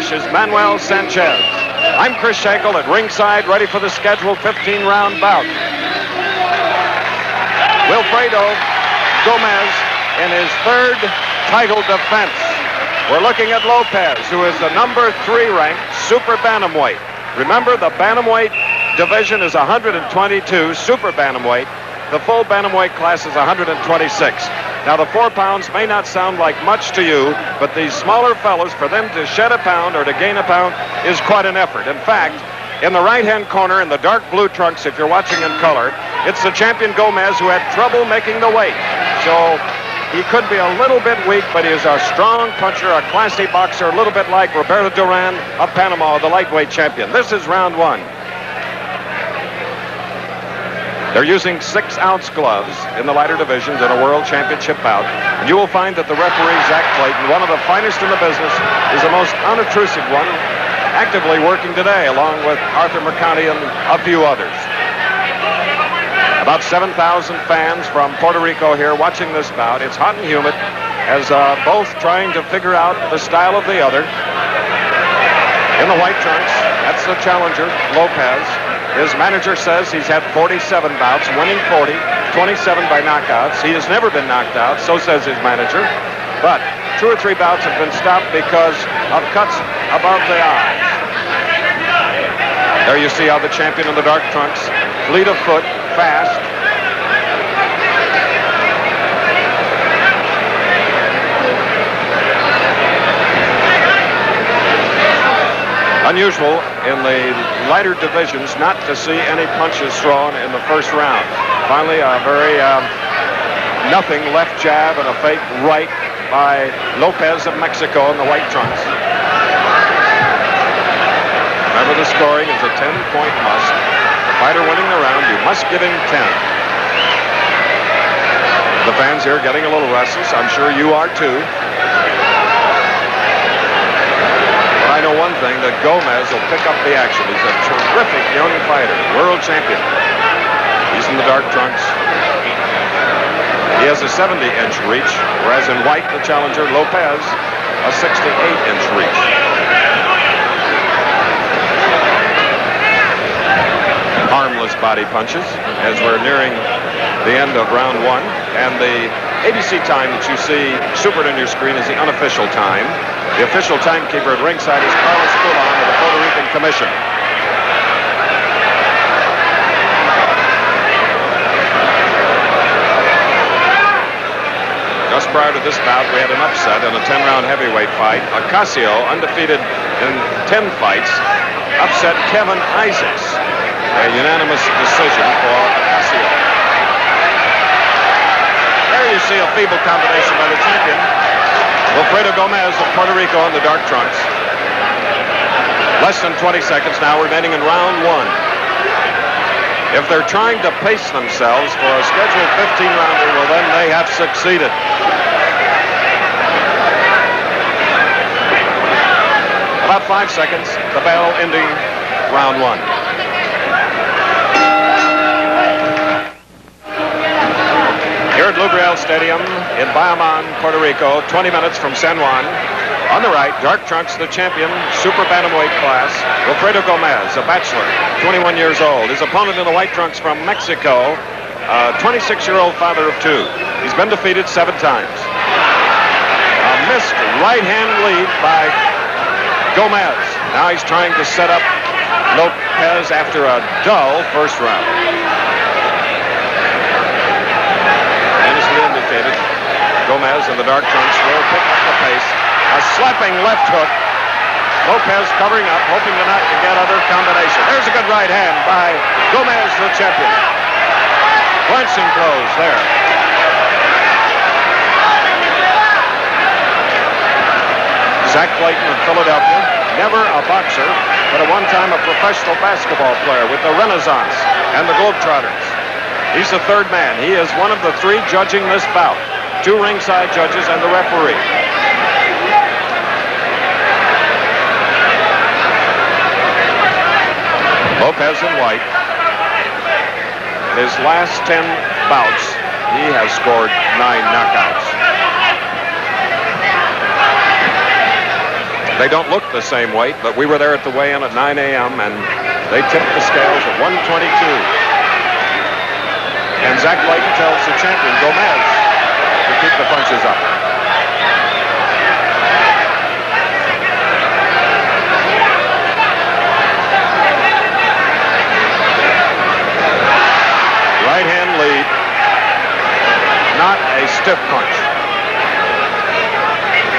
finish is Manuel Sanchez. I'm Chris Schenkel at ringside, ready for the scheduled 15-round bout. Wilfredo Gomez in his third title defense. We're looking at Lopez, who is the number 3 ranked super bantamweight. Remember, the bantamweight division is 122, super bantamweight. The full bantamweight class is 126. Now, the 4 pounds may not sound like much to you, but these smaller fellows, for them to shed a pound or to gain a pound is quite an effort. In fact, in the right-hand corner in the dark blue trunks, if you're watching in color, it's the champion Gomez who had trouble making the weight. So he could be a little bit weak, but he is a strong puncher, a classy boxer, a little bit like Roberto Duran of Panama, the lightweight champion. This is round 1. They're using 6-ounce gloves in the lighter divisions in a world championship bout. And you will find that the referee, Zach Clayton, one of the finest in the business, is the most unobtrusive one, actively working today, along with Arthur Mercante and a few others. About 7,000 fans from Puerto Rico here watching this bout. It's hot and humid, as both trying to figure out the style of the other. In the white trunks, that's the challenger, Lopez. His manager says he's had 47 bouts, winning 40, 27 by knockouts. He has never been knocked out, so says his manager. But 2 or 3 bouts have been stopped because of cuts above the eyes. There you see how the champion in the dark trunks, fleet of foot, fast. Unusual in the lighter divisions not to see any punches thrown in the first round. Finally, a very nothing left jab and a fake right by Lopez of Mexico in the white trunks. Remember, the scoring is a 10-point must. The fighter winning the round, you must give him 10. The fans here getting a little restless. I'm sure you are too. I know one thing, that Gomez will pick up the action. He's a terrific young fighter, world champion. He's in the dark trunks. He has a 70-inch reach, whereas in white, the challenger, Lopez, a 68-inch reach. Harmless body punches as we're nearing the end of round 1. And the ABC time that you see supered on your screen is the unofficial time. The official timekeeper at ringside is Carlos Coulon of the Puerto Rican Commission. Just prior to this bout, we had an upset in a 10-round heavyweight fight. Ocasio, undefeated in 10 fights, upset Kevin Isaacs. A unanimous decision for Ocasio. There you see a feeble combination by the champion. Wilfredo Gomez of Puerto Rico in the dark trunks. Less than 20 seconds now remaining in round 1. If they're trying to pace themselves for a scheduled 15-rounder, well, then they have succeeded. About 5 seconds, the bell ending round 1. Here at Lubriel Stadium in Bayaman, Puerto Rico, 20 minutes from San Juan. On the right, dark trunks, the champion, super bantamweight class, Wilfredo Gomez, a bachelor, 21 years old. His opponent in the white trunks from Mexico, a 26-year-old father of 2. He's been defeated 7 times. A missed right-hand lead by Gomez. Now he's trying to set up Lopez after a dull first round. Gomez in the dark trunks will pick up the pace. A slapping left hook. Lopez covering up, hoping to not get other combination. There's a good right hand by Gomez, the champion. Clenching blows there. Zach Clayton of Philadelphia, never a boxer, but at one time a professional basketball player with the Renaissance and the Globetrotters. He's the 3rd man. He is one of the 3 judging this bout. 2 ringside judges and the referee. Lopez in white. His last 10 bouts, he has scored 9 knockouts. They don't look the same weight, but we were there at the weigh-in at 9 a.m. and they tipped the scales at 122. And Zach Clayton tells the champion, Gomez, to keep the punches up. Right hand lead. Not a stiff punch.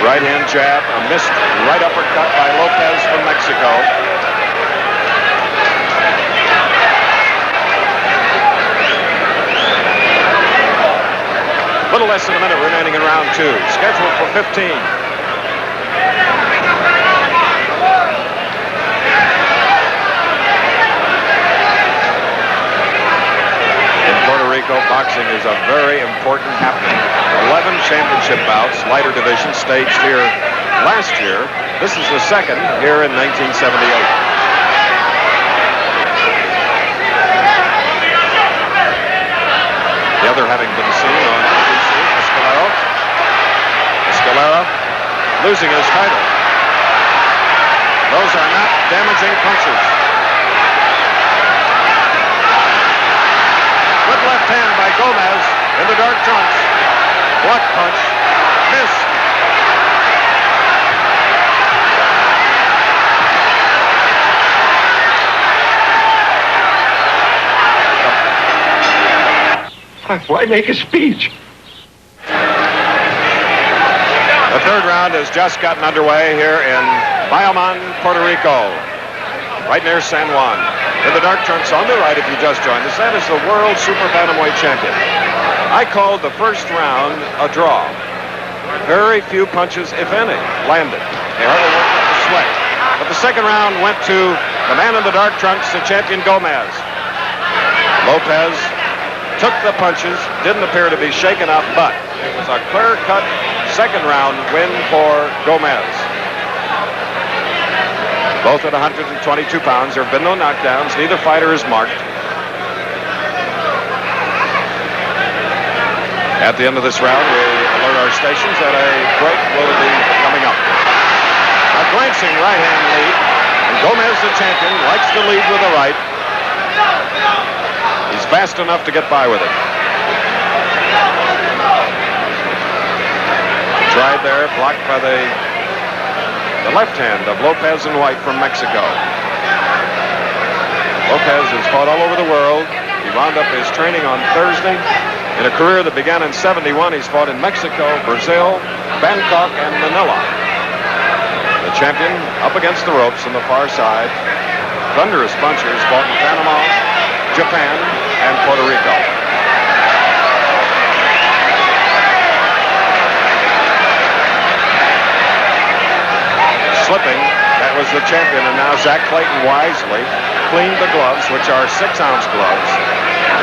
Right hand jab, a missed right uppercut by Lopez from Mexico. Little less than a minute remaining in round 2. Scheduled for 15. Boxing is a very important happening. 11 championship bouts, lighter division, staged here last year. This is the second here in 1978. The other having been seen on ABC, Escalera losing his title. Those are not damaging punches. Good left hand by Gomez in the dark trunks. Block punch. Miss. Why make a speech? The third round has just gotten underway here in Bayamon, Puerto Rico, right near San Juan. In the dark trunks on the right, if you just joined us, that is the world super bantamweight champion. I called the first round a draw. Very few punches, if any, landed. They hardly went up the sweat. But the second round went to the man in the dark trunks, the champion Gomez. Lopez took the punches, didn't appear to be shaken up, but it was a clear-cut second round win for Gomez. Both at 122 pounds. There have been no knockdowns. Neither fighter is marked. At the end of this round, we alert our stations that a break will be coming up. A glancing right-hand lead. And Gomez, the champion, likes to lead with the right. He's fast enough to get by with it. Tried there, blocked by the left hand of Lopez and White from Mexico. Lopez has fought all over the world. He wound up his training on Thursday. In a career that began in '71, he's fought in Mexico, Brazil, Bangkok, and Manila. The champion up against the ropes on the far side. Thunderous punchers fought in Panama, Japan, and Puerto Rico. Slipping, that was the champion, and now Zach Clayton wisely cleaned the gloves, which are 6-ounce gloves,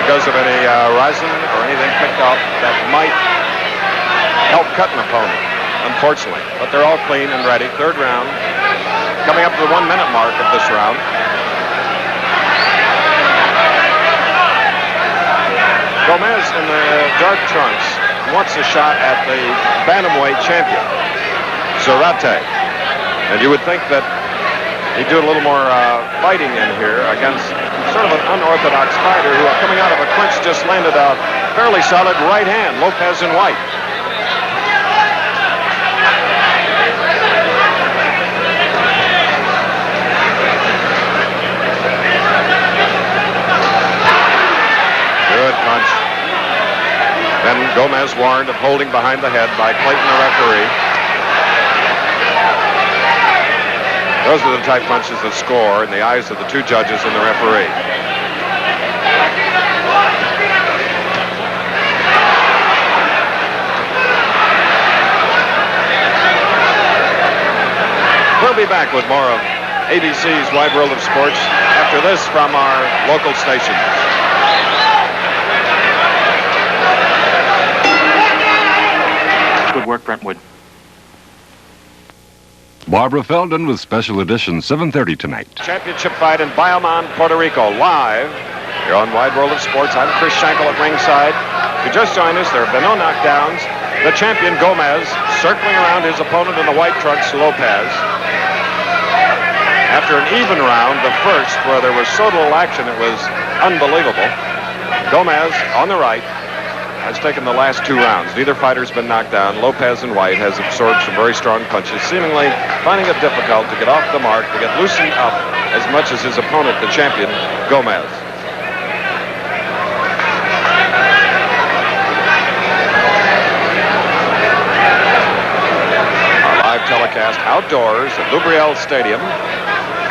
because of any resin or anything picked up that might help cut an opponent, unfortunately. But they're all clean and ready. Third round, coming up to the 1-minute mark of this round. Gomez in the dark trunks wants a shot at the bantamweight champion, Zarate. And you would think that he'd do a little more fighting in here against sort of an unorthodox fighter who, coming out of a clinch, just landed a fairly solid right hand, Lopez and White. Good punch. Then Gomez warned of holding behind the head by Clayton, the referee. Those are the type punches that score in the eyes of the two judges and the referee. We'll be back with more of ABC's Wide World of Sports after this from our local stations. Good work, Brentwood. Barbara Feldon with Special Edition, 7:30 tonight. Championship fight in Bayamon, Puerto Rico, live here on Wide World of Sports. I'm Chris Schenkel at ringside. If you just joined us, there have been no knockdowns. The champion, Gomez, circling around his opponent in the white trunks, Lopez. After an even round, the first, where there was so little action it was unbelievable, Gomez on the right has taken the last 2 rounds. Neither fighter's been knocked down. Lopez in white has absorbed some very strong punches, seemingly finding it difficult to get off the mark, to get loosened up as much as his opponent, the champion, Gomez. Our live telecast outdoors at Lubriel Stadium,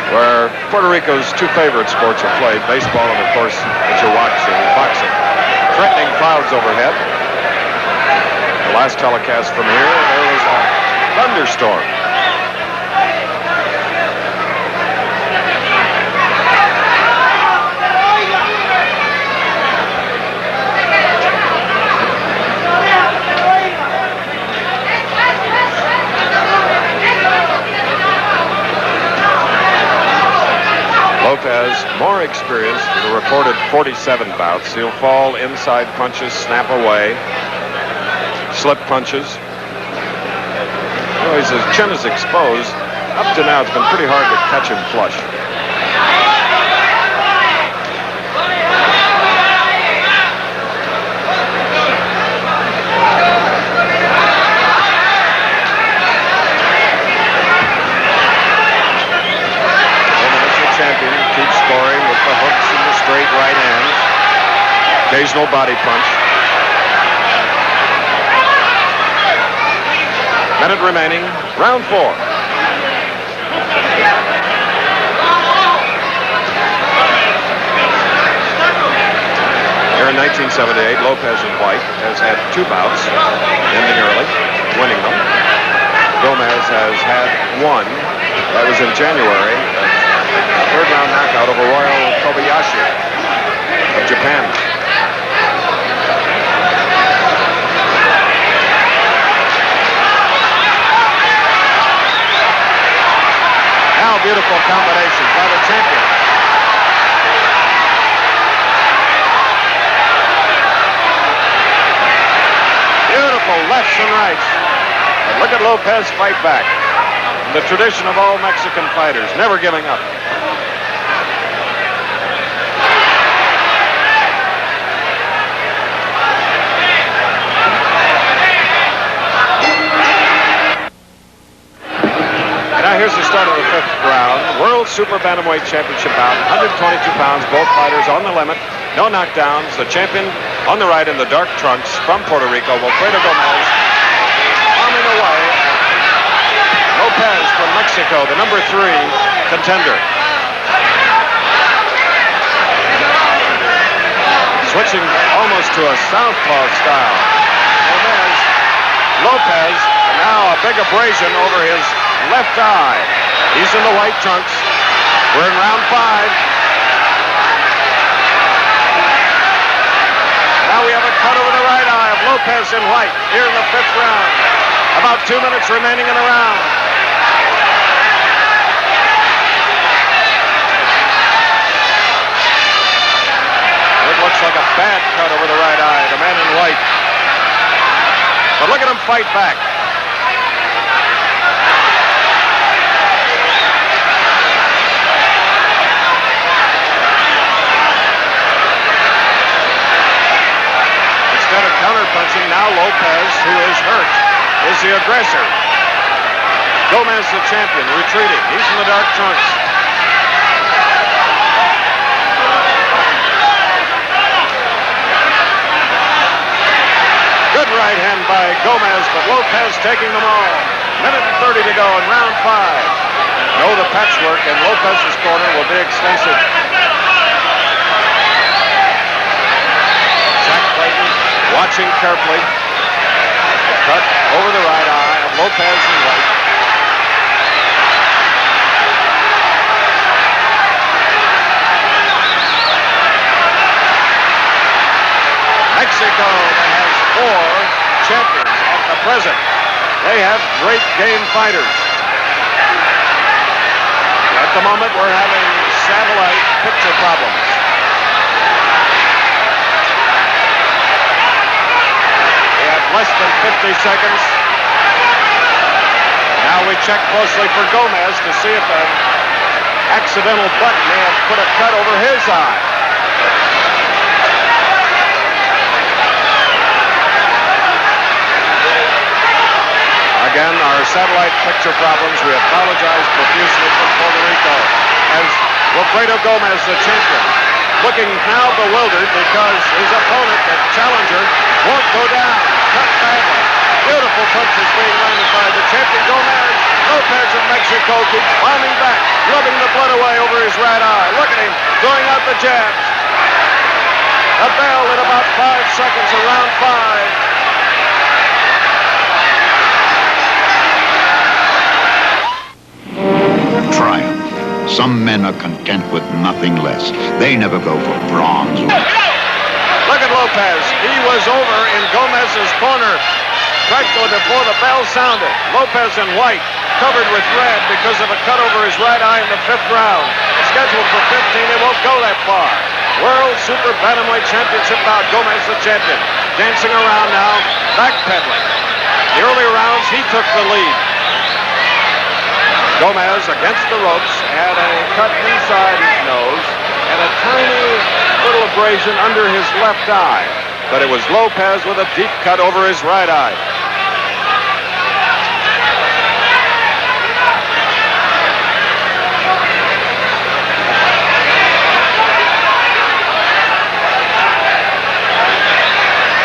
where Puerto Rico's 2 favorite sports are played, baseball and, of course, what you're watching, boxing. Threatening clouds overhead. The last telecast from here, there was a thunderstorm. Lopez, more experienced, with a reported 47 bouts. He'll fall inside punches, snap away, slip punches. His chin is exposed. Up to now, it's been pretty hard to catch him flush. Keeps scoring with the hooks and the straight right hands. Occasional body punch. Minute remaining. Round 4. Here in 1978, Lopez in white has had 2 bouts, ending early, winning them. Gomez has had 1. That was in January. Third-round knockout over Royal Kobayashi of Japan. Now beautiful combination by the champion. Beautiful lefts and rights. And look at Lopez fight back. The tradition of all Mexican fighters, never giving up. Now here's the start of the 5th round. World Super Bantamweight Championship bout, 122 pounds, both fighters on the limit. No knockdowns. The champion on the right in the dark trunks from Puerto Rico, Wilfredo Gomez, bombing away. Lopez from Mexico, the number 3 contender. Switching almost to a southpaw style. Lopez, now a big abrasion over his left eye. He's in the white trunks. We're in round 5. Now we have a cut over the right eye of Lopez in white here in the 5th round. About 2 minutes remaining in the round. It looks like a bad cut over the right eye, the man in white. But look at him fight back. Instead of counterpunching, now Lopez, who is hurt, is the aggressor. Gomez, the champion, retreating. He's in the dark trunks. Good right hand by Gomez, but Lopez taking them all. Minute and 30 to go in round 5. No, the patchwork in Lopez's corner will be extensive. Jack Clayton watching carefully. The cut over the right eye of Lopez in white. Mexico has 4 champions at the present. They have great game fighters. At the moment, we're having satellite picture problems. We have less than 50 seconds. Now we check closely for Gomez to see if the accidental butt may have put a cut over his eye. Again, our satellite picture problems. We apologize profusely from Puerto Rico as Wilfredo Gomez, the champion, looking now bewildered because his opponent, the challenger, won't go down. Cut badly. Beautiful punches being landed by the champion Gomez. Lopez of Mexico keeps climbing back, rubbing the blood away over his right eye. Look at him throwing out the jabs. A bell in about 5 seconds, around 5. Triumph. Some men are content with nothing less. They never go for bronze. Look at Lopez. He was over in Gomez's corner practically before the bell sounded. Lopez in white, covered with red because of a cut over his right eye in the 5th round. Scheduled for 15, it won't go that far. World Super Bantamweight Championship bout. Gomez the champion. Dancing around now, backpedaling. The early rounds, he took the lead. Gomez, against the ropes, had a cut inside his nose and a tiny little abrasion under his left eye. But it was Lopez with a deep cut over his right eye.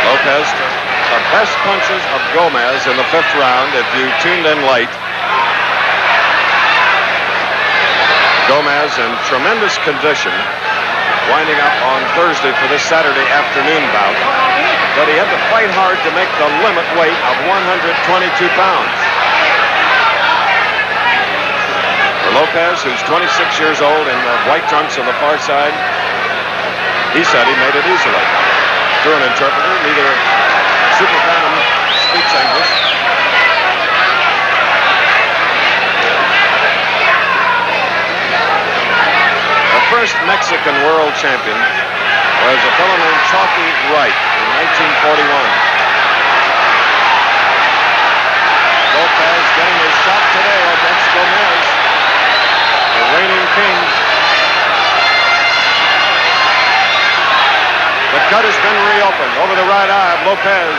Lopez, the best punches of Gomez in the 5th round, if you tuned in late. Gomez in tremendous condition, winding up on Thursday for this Saturday afternoon bout. But he had to fight hard to make the limit weight of 122 pounds. For Lopez, who's 26 years old in the white trunks on the far side, he said he made it easily. Through an interpreter, neither Super Bantam speaks English. First Mexican world champion was a fellow named Chalky Wright in 1941. Lopez getting his shot today against Gomez, the reigning king. The cut has been reopened over the right eye of Lopez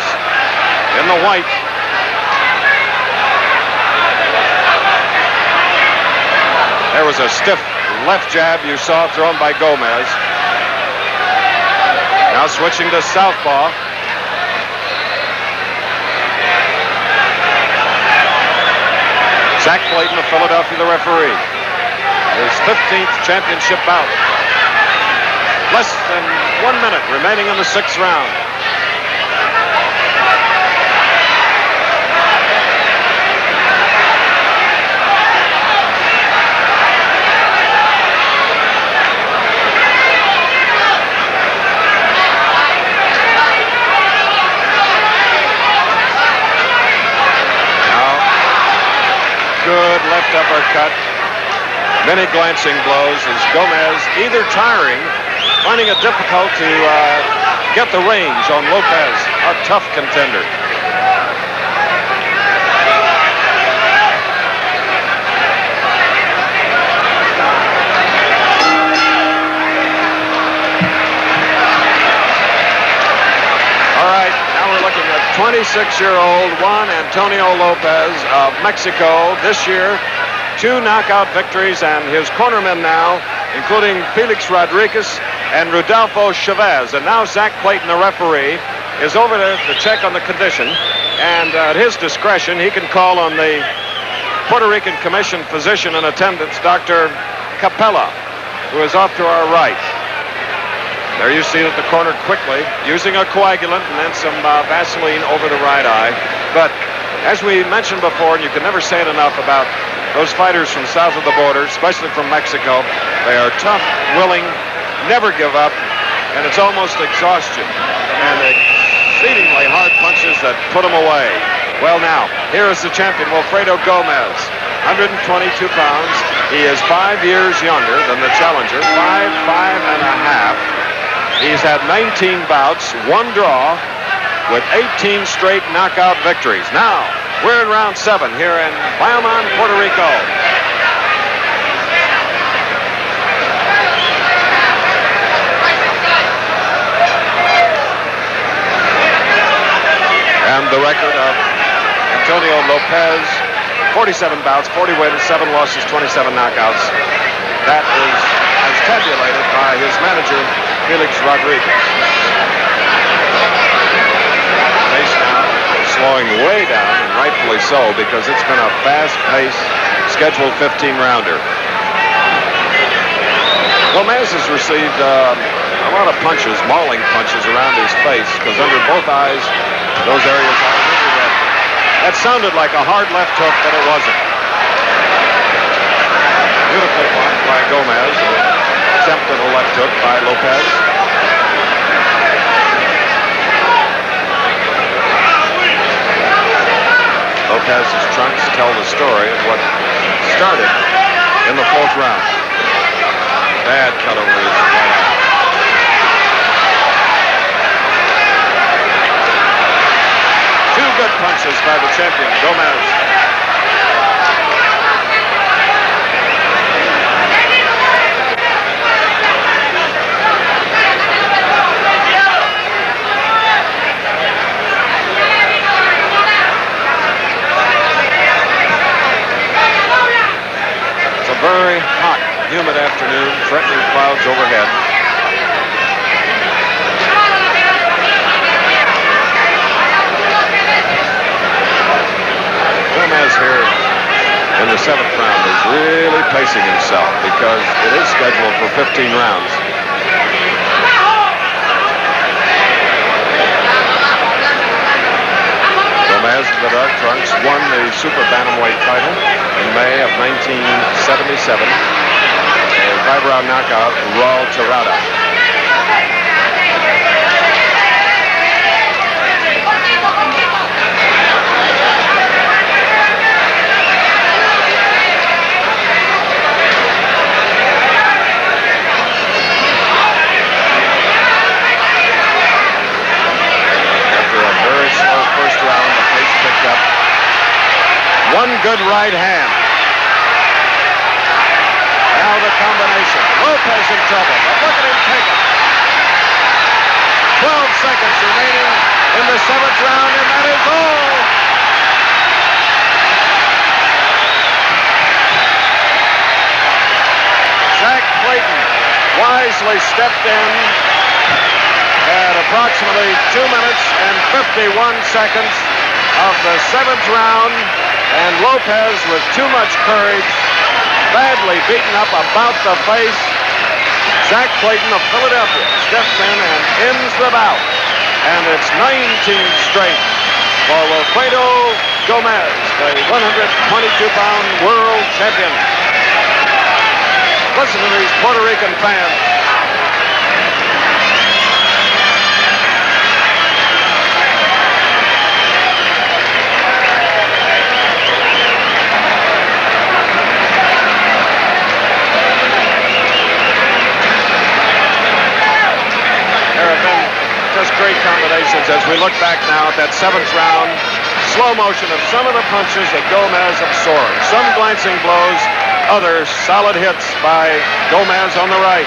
in the white. There was a stiff left jab you saw thrown by Gomez. Now switching to southpaw. Zach Clayton of Philadelphia, the referee. His 15th championship bout. Less than 1 minute remaining in the 6th round. Good left uppercut. Many glancing blows as Gomez either tiring, finding it difficult to get the range on Lopez, a tough contender. All right, now we're looking at 26-year-old Juan Antonio Lopez of Mexico. This year, 2 knockout victories, and his cornermen now, including Felix Rodriguez and Rodolfo Chavez. And now Zach Clayton, the referee, is over to check on the condition. And at his discretion, he can call on the Puerto Rican Commission physician in attendance, Dr. Capella, who is off to our right. There you see it at the corner quickly, using a coagulant and then some Vaseline over the right eye. But as we mentioned before, and you can never say it enough about those fighters from south of the border, especially from Mexico, they are tough, willing, never give up, and it's almost exhaustion. And exceedingly hard punches that put them away. Well now, here is the champion, Wilfredo Gomez, 122 pounds. He is 5 years younger than the challenger, 5 and a half. He's had 19 bouts, 1 draw, with 18 straight knockout victories. Now, we're in round 7 here in Bayamon, Puerto Rico. record of Antonio Lopez. 47 bouts, 40 wins, 7 losses, 27 knockouts. That is as tabulated by his manager, Felix Rodriguez. Pace now slowing way down, and rightfully so, because it's been a fast-paced, scheduled 15-rounder. Gomez has received a lot of punches, mauling punches around his face, because under both eyes, those areas are really red. That sounded like a hard left hook, but it wasn't. Beautifully blocked by Gomez. Attempted a left hook by Lopez. Lopez's trunks tell the story of what started in the 4th round. Bad cut over his right eye. Two good punches by the champion, Gomez. It's a very hot, humid afternoon, threatening clouds overhead. Gomez here in the 7th round is really pacing himself because it is scheduled for 15 rounds. Gomez, the dark trunks, won the super bantamweight title in May of 1977. A 5-round knockout, Raul Tirada. One good right hand. Now the combination. Lopez in trouble. Look at him take it. 12 seconds remaining in the 7th round, and that is all. Zach Clayton wisely stepped in at approximately 2 minutes and 51 seconds of the 7th round. And Lopez, with too much courage, badly beaten up about the face. Zach Clayton of Philadelphia steps in and ends the bout. And it's 19 straight for Wilfredo Gomez, the 122-pound world champion. Listen to these Puerto Rican fans. Just great combinations as we look back now at that 7th round. Slow motion of some of the punches that Gomez absorbed. Some glancing blows, others solid hits by Gomez on the right.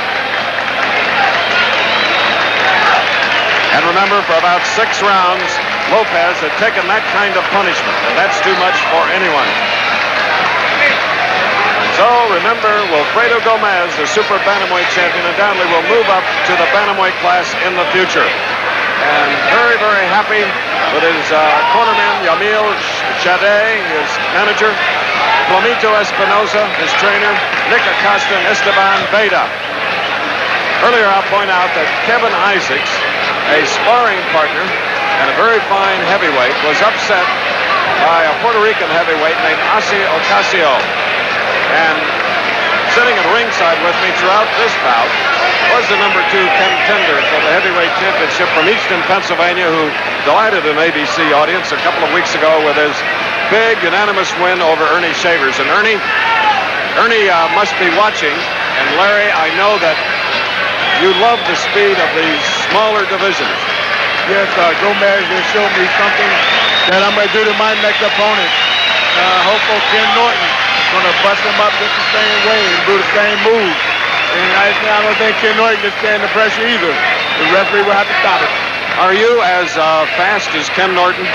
And remember, for about 6 rounds, Lopez had taken that kind of punishment, and that's too much for anyone. So remember, Wilfredo Gomez, the super bantamweight champion, undoubtedly will move up to the bantamweight class in the future. And very, very happy with his cornerman, Yamil Chade, his manager, Flamito Espinosa, his trainer, Nick Acosta, and Esteban Veda. Earlier, I'll point out that Kevin Isaacs, a sparring partner and a very fine heavyweight, was upset by a Puerto Rican heavyweight named Asi Ocasio. And sitting at ringside with me throughout this bout was the #2 contender for the heavyweight championship from Easton, Pennsylvania, who delighted an ABC audience a couple of weeks ago with his big unanimous win over Ernie Shavers. And Ernie must be watching. And Larry, I know that you love the speed of these smaller divisions. Yes, Gomez has shown me something that I'm going to do to my next opponent. Hopefully Ken Norton going to bust him up just the same way and do the same move. And I don't think Ken Norton can stand the pressure either. The referee will have to stop it. Are you as fast as Ken Norton?